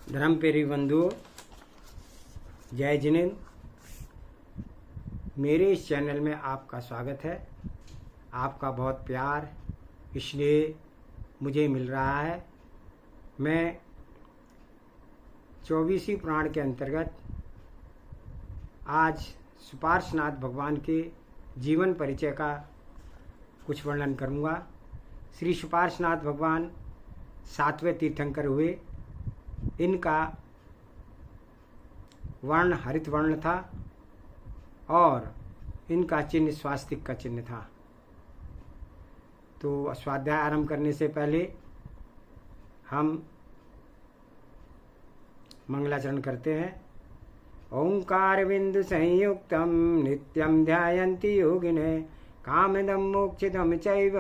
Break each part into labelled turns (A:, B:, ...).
A: धर्मप्रिय बंधुओं, जय जिनेंद्र। मेरे इस चैनल में आपका स्वागत है। आपका बहुत प्यार इसलिए मुझे मिल रहा है। मैं 24वीं पुराण के अंतर्गत आज सुपार्श्वनाथ भगवान के जीवन परिचय का कुछ वर्णन करूँगा। श्री सुपार्श्वनाथ भगवान 7वें तीर्थंकर हुए। इनका वर्ण हरित वर्ण था और इनका चिन्ह स्वास्तिक का चिन्ह था। तो स्वाध्याय आरंभ करने से पहले हम मंगलाचरण करते हैं। ओंकार बिंदु संयुक्तम नित्यम ध्यायन्ति योगिने कामदम मोक्षदम चैव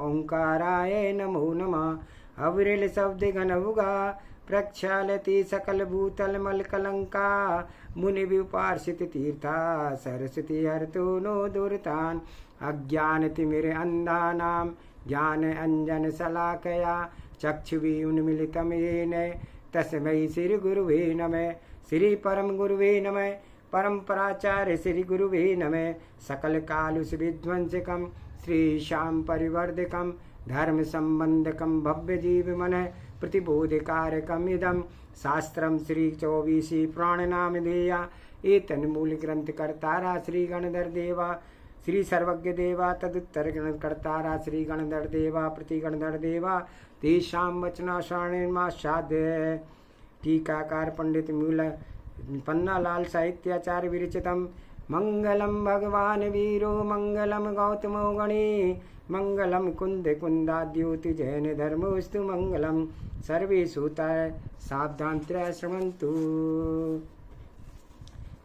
A: ओंकाराय नमो नमः। अविरल शब्द घनभुगा प्रक्षालति सकल भूतल मल कलंका मुनि विपार्षित तीर्था सरस्वती हरतो नो दुर्तान अज्ञान तिमिर अंधानाम ज्ञान अंजन शलाकया चक्षुषी उन्मीलितम येन तस्मै श्री गुरुवे नमः। श्री परम गुरुवे नमः। परम्पराचार्य श्री गुरुवे नमः। सकल कालुष विध्वंसकम श्री श्याम परिवर्धकम धर्म संबंधकम भव्य जीव मन प्रतिबोधकारकम इदम शास्त्रम श्री 24 पुराण नाम धेया एतन मूल ग्रंथ कर्तारा श्री गणधर देवा श्री सर्वज्ञ देवा तदुत्तर ग्रंथ कर्तारा श्री गणधर देवा प्रति गणधर देवा तेषां वचनाश्रवणेन्मासाद्य। टीकाकार पंडित मूल पन्नालाल साहित्याचार्य विरचितम मंगलम भगवान वीरो मंगलम गौतमो गणे मंगलम कुंद कुंदाद्योति जैन धर्मोस्तु मंगलम सर्वे सूता सावधान श्रवन्तु।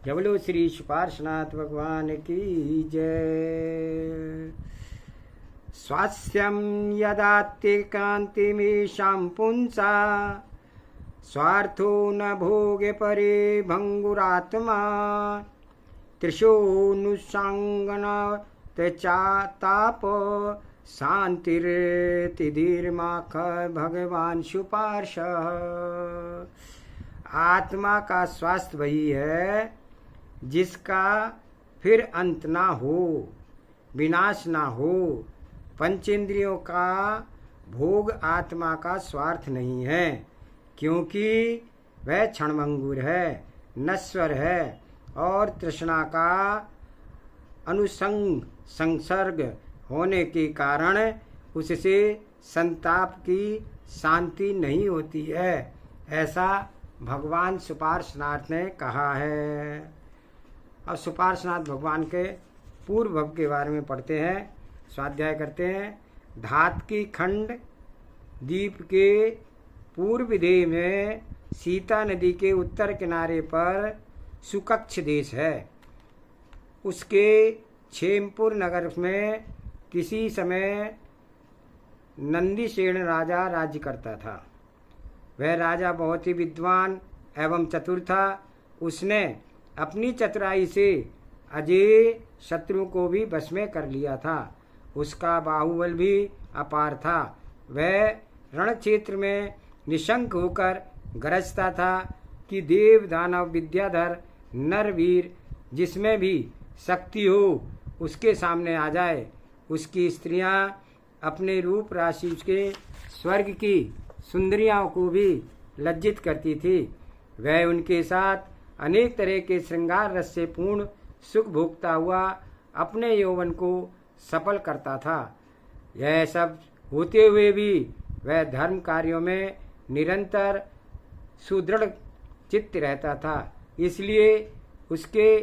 A: जबलो श्री सुपार्श्वनाथ भगवान की जय। स्वास्थ्यम यदात्ति कांतिमेषां पुंसा स्वार्थो न भोगे परे भंगुरात्मा त्रिशोऽनुषाङ्गन चाताप शांतिर्तिधीर्माख भगवान सुपार्श। आत्मा का स्वास्थ्य वही है जिसका फिर अंत ना हो, विनाश ना हो। पंचेंद्रियों का भोग आत्मा का स्वार्थ नहीं है, क्योंकि वह क्षणभंगुर है, नश्वर है और तृष्णा का अनुसंग संसर्ग होने के कारण उससे संताप की शांति नहीं होती है, ऐसा भगवान सुपार्श्वनाथ ने कहा है। अब सुपार्श्वनाथ भगवान के पूर्व भव के बारे में पढ़ते हैं, स्वाध्याय करते हैं। धात की खंड द्वीप के पूर्व देह में सीता नदी के उत्तर किनारे पर सुकक्ष देश है। उसके क्षेमपुर नगर में किसी समय नंदीसेन राजा राज्य करता था। वह राजा बहुत ही विद्वान एवं चतुर था। उसने अपनी चतुराई से अजेय शत्रु को भी वश में कर लिया था। उसका बाहुबल भी अपार था। वह रण क्षेत्र में निशंक होकर गरजता था कि देव दानव विद्याधर नरवीर जिसमें भी शक्ति हो उसके सामने आ जाए। उसकी स्त्रियां अपने रूप राशि के स्वर्ग की सुंदरियों को भी लज्जित करती थी। वह उनके साथ अनेक तरह के श्रृंगार रस से पूर्ण सुख भोगता हुआ अपने यौवन को सफल करता था। यह सब होते हुए भी वह धर्म कार्यों में निरंतर सुदृढ़ चित्त रहता था। इसलिए उसके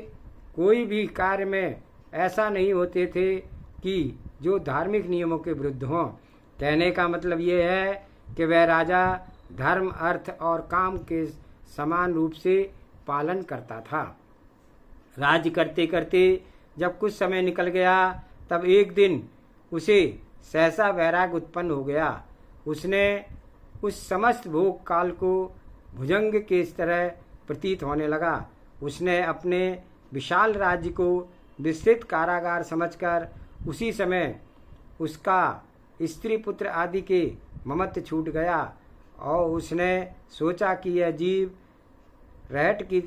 A: कोई भी कार्य में ऐसा नहीं होते थे कि जो धार्मिक नियमों के विरुद्ध हों। कहने का मतलब ये है कि वह राजा धर्म अर्थ और काम के समान रूप से पालन करता था। राज्य करते करते जब कुछ समय निकल गया तब एक दिन उसे सहसा वैराग्य उत्पन्न हो गया। उसने उस समस्त भोग काल को भुजंग के इस तरह प्रतीत होने लगा। उसने अपने विशाल राज्य को विस्तृत कारागार समझकर उसी समय उसका स्त्री पुत्र आदि के ममत्व छूट गया और उसने सोचा कि यह जीव रहट की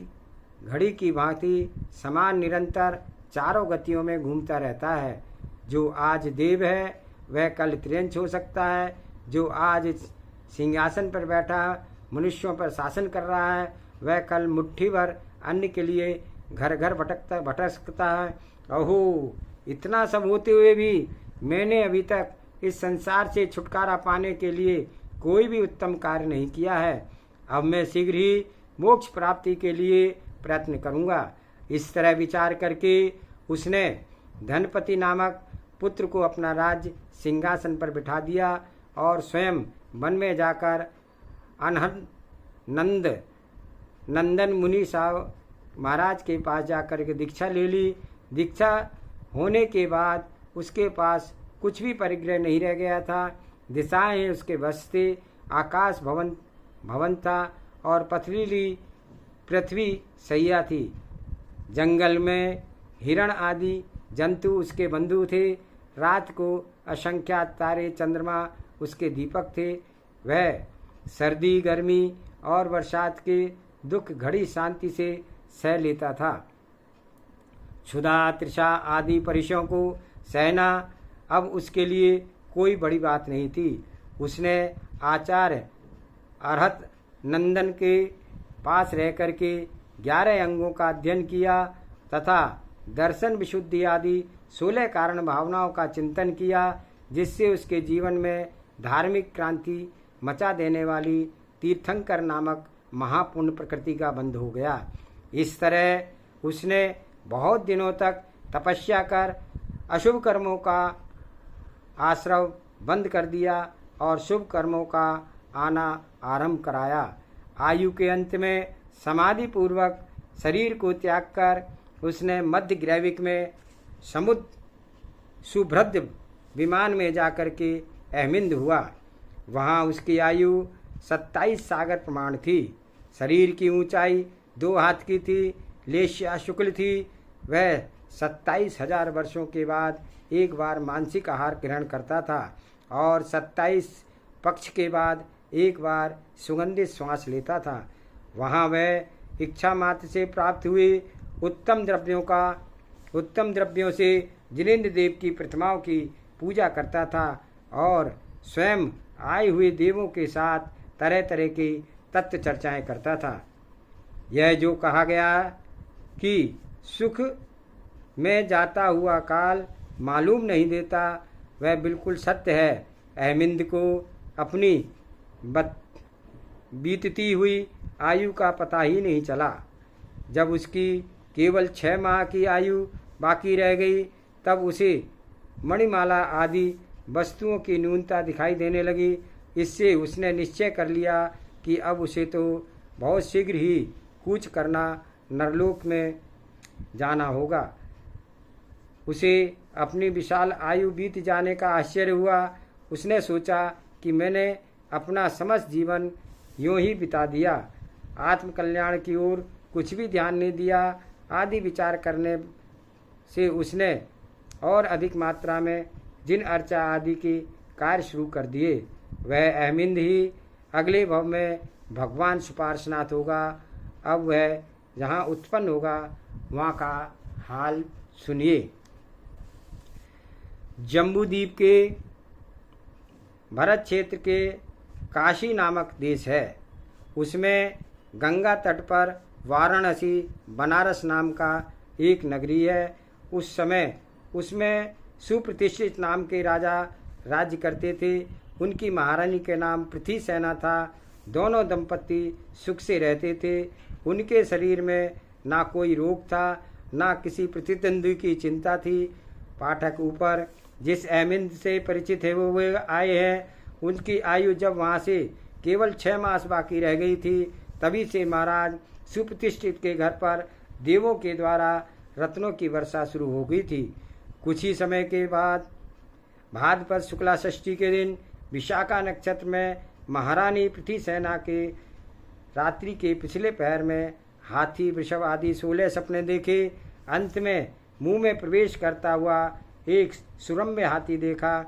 A: घड़ी की भांति समान निरंतर चारों गतियों में घूमता रहता है। जो आज देव है वह कल त्रियंच हो सकता है, जो आज सिंहासन पर बैठा मनुष्यों पर शासन कर रहा है वह कल मुट्ठी भर अन्न के लिए घर घर भटक सकता है। अहो, इतना सब होते हुए भी मैंने अभी तक इस संसार से छुटकारा पाने के लिए कोई भी उत्तम कार्य नहीं किया है। अब मैं शीघ्र ही मोक्ष प्राप्ति के लिए प्रयत्न करूंगा। इस तरह विचार करके उसने धनपति नामक पुत्र को अपना राज्य सिंहासन पर बिठा दिया और स्वयं वन में जाकर अनहद नंदन मुनि साहब महाराज के पास जाकर के दीक्षा ले ली। दीक्षा होने के बाद उसके पास कुछ भी परिग्रह नहीं रह गया था। दिशाएं उसके बस थे। आकाश भवन था और पथरीली पृथ्वी सैया थी। जंगल में हिरण आदि जंतु उसके बंधु थे। रात को असंख्यात तारे चंद्रमा उसके दीपक थे। वह सर्दी गर्मी और बरसात के दुख घड़ी शांति से सह लेता था। क्षुधा तृषा आदि परिशों को सहना अब उसके लिए कोई बड़ी बात नहीं थी। उसने आचार्य अरहत नंदन के पास रह करके 11 अंगों का अध्ययन किया तथा दर्शन विशुद्धि आदि 16 कारण भावनाओं का चिंतन किया, जिससे उसके जीवन में धार्मिक क्रांति मचा देने वाली तीर्थंकर नामक महापुण्य प्रकृति का बंध हो गया। इस तरह उसने बहुत दिनों तक तपस्या कर अशुभ कर्मों का आश्रय बंद कर दिया और शुभ कर्मों का आना आरंभ कराया। आयु के अंत में समाधि पूर्वक शरीर को त्याग कर उसने मध्य ग्रैविक में समुद्र सुभ्रद विमान में जाकर के अहमिंद हुआ। वहाँ उसकी आयु 27 सागर प्रमाण थी। शरीर की ऊंचाई 2 हाथ की थी। लेश्या शुक्ल थी। वह 27,000 वर्षों के बाद एक बार मानसिक आहार ग्रहण करता था और 27 पक्ष के बाद एक बार सुगंधित श्वास लेता था। वहाँ वह इच्छा मात्र से प्राप्त हुए उत्तम द्रव्यों से जिनेन्द्र देव की प्रतिमाओं की पूजा करता था और स्वयं आए हुए देवों के साथ तरह तरह की तत्व चर्चाएं करता था। यह जो कहा गया कि सुख में जाता हुआ काल मालूम नहीं देता, वह बिल्कुल सत्य है। अहमिंद को अपनी बीतती हुई आयु का पता ही नहीं चला। जब उसकी केवल 6 माह की आयु बाकी रह गई तब उसे मणिमाला आदि वस्तुओं की न्यूनता दिखाई देने लगी। इससे उसने निश्चय कर लिया कि अब उसे तो बहुत शीघ्र ही कूच करना नरलोक में जाना होगा। उसे अपनी विशाल आयु बीत जाने का आश्चर्य हुआ। उसने सोचा कि मैंने अपना समस्त जीवन यूं ही बिता दिया, आत्मकल्याण की ओर कुछ भी ध्यान नहीं दिया आदि विचार करने से उसने और अधिक मात्रा में जिन अर्चा आदि के कार्य शुरू कर दिए। वह अहमिंद ही अगले भव में भगवान सुपार्श्वनाथ होगा। अब वह जहाँ उत्पन्न होगा वहाँ का हाल सुनिए। जम्बूद्वीप के भरत क्षेत्र के काशी नामक देश है। उसमें गंगा तट पर वाराणसी बनारस नाम का एक नगरी है। उस समय उसमें सुप्रतिष्ठित नाम के राजा राज्य करते थे। उनकी महारानी के नाम पृथ्वीसेना था। दोनों दंपति सुख से रहते थे। उनके शरीर में ना कोई रोग था, ना किसी प्रतिद्वंद्वी की चिंता थी। पाठक ऊपर जिस अहमिंद से परिचित है वो आए हैं। उनकी आयु जब वहाँ से केवल 6 मास बाकी रह गई थी तभी से महाराज सुप्रतिष्ठित के घर पर देवों के द्वारा रत्नों की वर्षा शुरू हो गई थी। कुछ ही समय के बाद भाद्रपद शुक्ला षष्ठी के दिन विशाखा नक्षत्र में महारानी पृथ्वीसेना के रात्रि के पिछले पहर में हाथी वृषभ आदि 16 सपने देखे। अंत में मुंह में प्रवेश करता हुआ एक सुरम्य हाथी देखा।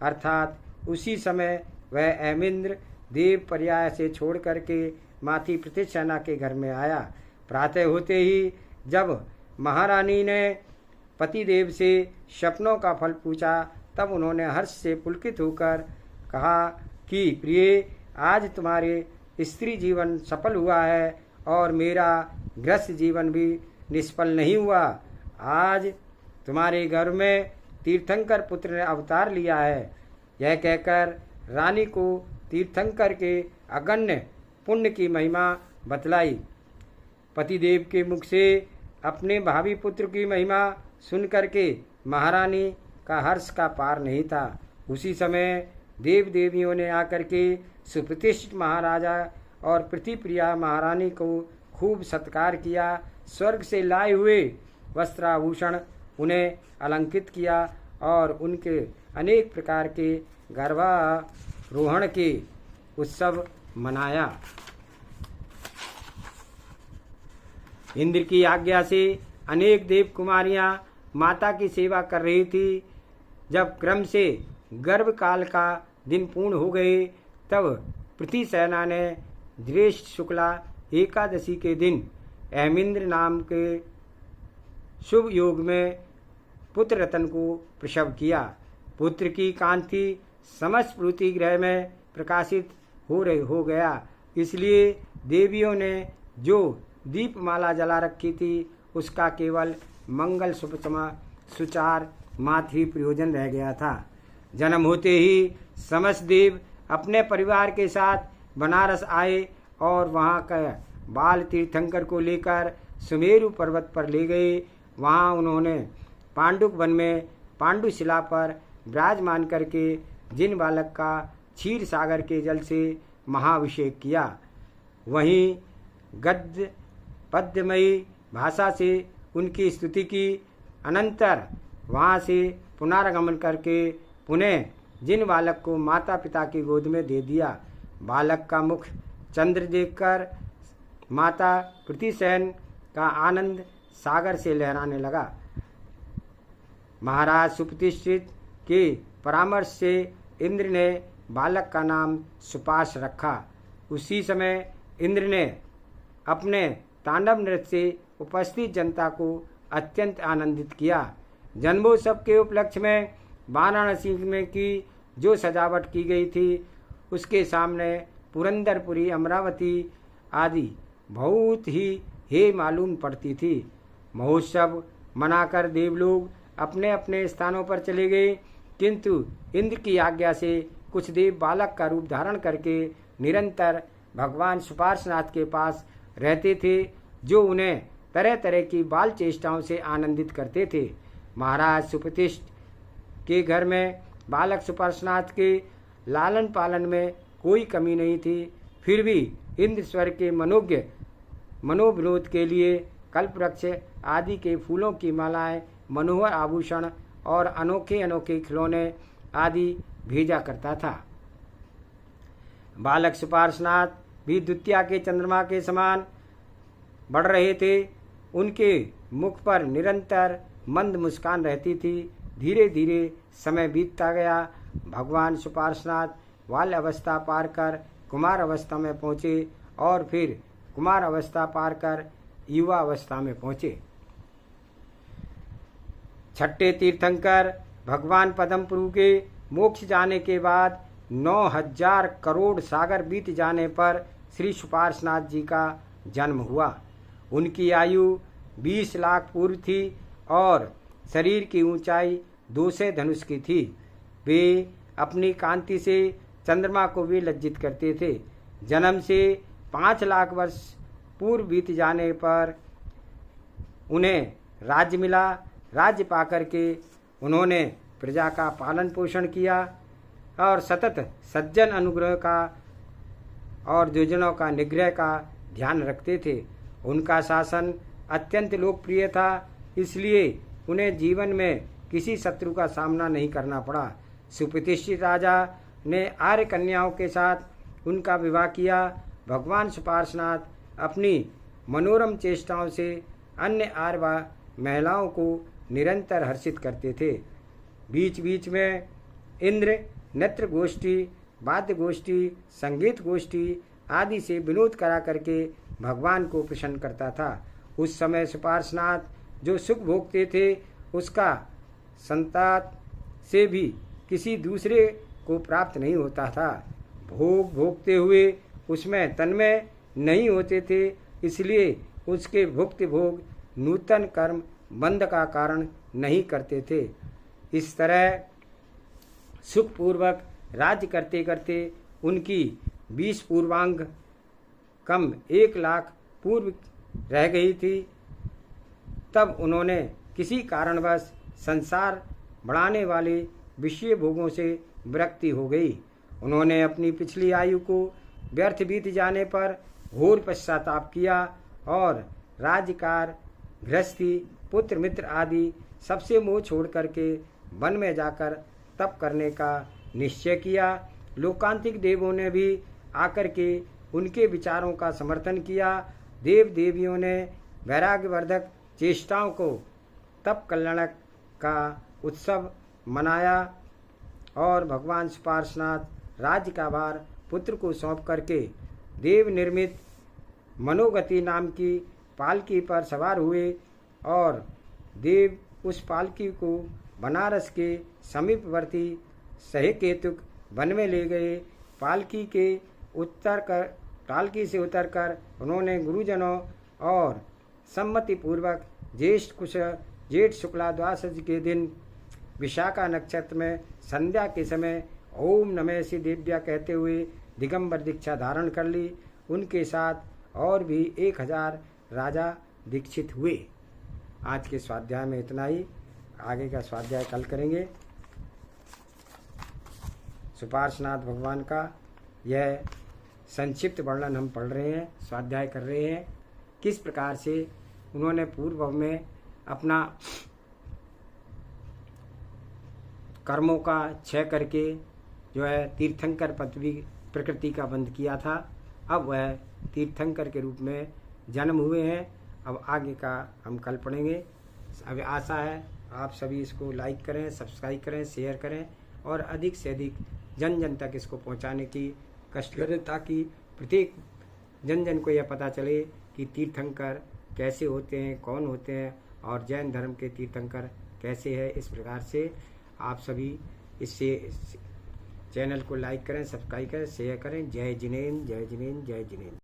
A: अर्थात उसी समय वह अहमिंद्र देव पर्याय से छोड़ करके माती प्रतिसेना के घर में आया। प्रातः होते ही जब महारानी ने पतिदेव से सपनों का फल पूछा, तब उन्होंने हर्ष से पुलकित होकर कहा कि प्रिय, आज तुम्हारे स्त्री जीवन सफल हुआ है और मेरा गृहस्थ जीवन भी निष्फल नहीं हुआ। आज तुम्हारे घर में तीर्थंकर पुत्र ने अवतार लिया है। यह कहकर रानी को तीर्थंकर के अगण्य पुण्य की महिमा बतलाई। पतिदेव के मुख से अपने भावी पुत्र की महिमा सुन करके महारानी का हर्ष का पार नहीं था। उसी समय देव देवियों ने आकर के सुप्रतिष्ठित महाराजा और प्रीतिप्रिया महारानी को खूब सत्कार किया। स्वर्ग से लाए हुए वस्त्राभूषण उन्हें अलंकृत किया और उनके अनेक प्रकार के गर्भारोहण के उत्सव मनाया। इंद्र की आज्ञा से अनेक देव कुमारियां माता की सेवा कर रही थी। जब क्रम से गर्भकाल का दिन पूर्ण हो गए, तब प्रतिसेना ने ज्येष्ठ शुक्ला एकादशी के दिन अहमिंद्र नाम के शुभ योग में पुत्र रतन को प्रसव किया। पुत्र की कांति समस्त पृथ्वी ग्रह में प्रकाशित हो गया। इसलिए देवियों ने जो दीपमाला जला रखी थी, उसका केवल मंगल सुचार मात्र ही प्रयोजन रह गया था। जन्म होते ही समस्त देव अपने परिवार के साथ बनारस आए और वहाँ का बाल तीर्थंकर को लेकर सुमेरु पर्वत पर ले गए। वहाँ उन्होंने पांडुक वन में पांडुशिला पर विराजमान करके जिन बालक का क्षीर सागर के जल से महाभिषेक किया। वहीं गद्य पद्यमयी भाषा से उनकी स्तुति की। अनंतर वहाँ से पुनरागमन करके पुनः जिन बालक को माता पिता की गोद में दे दिया। बालक का मुख चंद्र देखकर माता प्रतिसेन का आनंद सागर से लहराने लगा। महाराज सुप्रतिष्ठित के परामर्श से इंद्र ने बालक का नाम सुपाश रखा। उसी समय इंद्र ने अपने तांडव नृत्य से उपस्थित जनता को अत्यंत आनंदित किया। जन्मोत्सव के उपलक्ष्य में वाराणसी में की जो सजावट की गई थी, उसके सामने पुरंदरपुरी, अमरावती आदि बहुत ही हे मालूम पड़ती थी। महोत्सव मनाकर देवलोग अपने अपने स्थानों पर चले गए, किंतु इंद्र की आज्ञा से कुछ देव बालक का रूप धारण करके निरंतर भगवान सुपार्श्वनाथ के पास रहते थे, जो उन्हें तरह तरह की बाल चेष्टाओं से आनंदित करते थे। महाराज सुप्रतिष्ठ के घर में बालक सुपार्श्वनाथ के लालन पालन में कोई कमी नहीं थी। फिर भी इंद्र स्वर के मनोविनोद के लिए कल्पवृक्ष आदि के फूलों की मालाएं, मनोहर आभूषण और अनोखे अनोखे खिलौने आदि भेजा करता था। बालक सुपार्श्वनाथ भी द्वितीया के चंद्रमा के समान बढ़ रहे थे। उनके मुख पर निरंतर मंद मुस्कान रहती थी। धीरे धीरे समय बीतता गया। भगवान सुपार्श्वनाथ बाल्य अवस्था पार कर कुमार अवस्था में पहुँचे और फिर कुमार अवस्था पार कर युवा अवस्था में पहुँचे। छठे तीर्थंकर भगवान पद्मपुरु के मोक्ष जाने के बाद 9000 करोड़ सागर बीत जाने पर श्री सुपार्श्वनाथ जी का जन्म हुआ। उनकी आयु 20 लाख पूर्व थी और शरीर की ऊंचाई 2 से धनुष की थी। वे अपनी कांति से चंद्रमा को भी लज्जित करते थे। जन्म से 5 लाख वर्ष पूर्व बीत जाने पर उन्हें राज्य मिला। राज्य पाकर के उन्होंने प्रजा का पालन पोषण किया और सतत सज्जन अनुग्रह का और दुर्जनों का निग्रह का ध्यान रखते थे। उनका शासन अत्यंत लोकप्रिय था, इसलिए उन्हें जीवन में किसी शत्रु का सामना नहीं करना पड़ा। सुप्रतिष्ठित राजा ने आर्य कन्याओं के साथ उनका विवाह किया। भगवान सुपार्श्वनाथ अपनी मनोरम चेष्टाओं से अन्य आर्य महिलाओं को निरंतर हर्षित करते थे। बीच बीच में इंद्र नृत्य गोष्ठी वाद्य गोष्ठी, संगीत गोष्ठी आदि से विनोद करा करके भगवान को प्रसन्न करता था। उस समय सुपार्श्वनाथ जो सुख भोगते थे उसका संताप से भी किसी दूसरे को प्राप्त नहीं होता था। भोग भोगते हुए उसमें तन्मय नहीं होते थे, इसलिए उसके भुक्ति भोग नूतन कर्म बंध का कारण नहीं करते थे। इस तरह सुखपूर्वक राज्य करते करते उनकी 20 पूर्वांग कम 1 लाख पूर्व रह गई थी। तब उन्होंने किसी कारणवश संसार बढ़ाने वाले विषय भोगों से विरक्ति हो गई। उन्होंने अपनी पिछली आयु को व्यर्थ बीत जाने पर घोर पश्चाताप किया और राज्यकार, गृहस्थी, पुत्र मित्र आदि सबसे मोह छोड़ करके वन में जाकर तप करने का निश्चय किया। लोकांतिक देवों ने भी आकर के उनके विचारों का समर्थन किया। देव देवियों ने वैराग्यवर्धक चेष्टाओं को तप कल्याणक का उत्सव मनाया और भगवान सुपार्श्वनाथ राज्य का भार पुत्र को सौंप करके देव निर्मित मनोगति नाम की पालकी पर सवार हुए और देव उस पालकी को बनारस के समीपवर्ती सहेकेतुक वन में ले गए। पालकी से उतरकर उन्होंने गुरुजनों और सम्मति पूर्वक जेठ शुक्ला द्वादशी के दिन विशाखा नक्षत्र में संध्या के समय ओम नमः शिवाय दिव्या कहते हुए दिगंबर दीक्षा धारण कर ली। उनके साथ और भी 1000 राजा दीक्षित हुए। आज के स्वाध्याय में इतना ही। आगे का स्वाध्याय कल करेंगे। सुपार्श्वनाथ भगवान का यह संक्षिप्त वर्णन हम पढ़ रहे हैं, स्वाध्याय कर रहे हैं। किस प्रकार से उन्होंने पूर्व में अपना कर्मों का क्षय करके जो है तीर्थंकर पदवी प्रकृति का बंध किया था। अब वह तीर्थंकर के रूप में जन्म हुए हैं। अब आगे का हम कल पढ़ेंगे। अब आशा है आप सभी इसको लाइक करें, सब्सक्राइब करें, शेयर करें और अधिक से अधिक जन जन तक इसको पहुंचाने की कष्ट करें, ताकि प्रत्येक जन जन को यह पता चले कि तीर्थंकर कैसे होते हैं, कौन होते हैं और जैन धर्म के तीर्थंकर कैसे है। इस प्रकार से आप सभी इससे चैनल को लाइक करें, सब्सक्राइब करें, शेयर करें। जय जिनेन्द्र, जय जिनेन्द्र, जय जिनेन्द्र।